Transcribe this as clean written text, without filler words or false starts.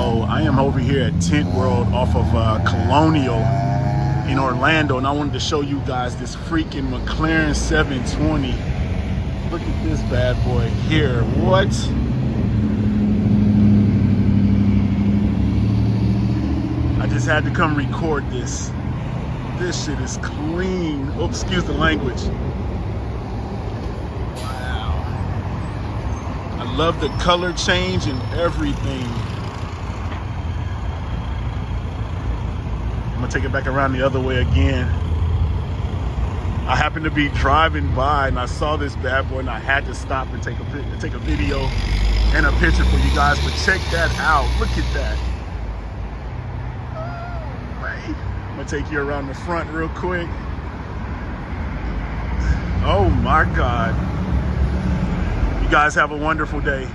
know, I am over here at Tent World off of Colonial in Orlando, and I wanted to show you guys this freaking McLaren 720. Look at this bad boy here. What? I just had to come record this. This shit is clean. Oops, excuse the language. Wow. I love the color change and everything. I'm gonna take it back around the other way again. I happened to be driving by and I saw this bad boy and I had to stop and take a video and a picture for you guys. But check that out. Look at that. I'm gonna take you around the front real quick. Oh my God. You guys have a wonderful day.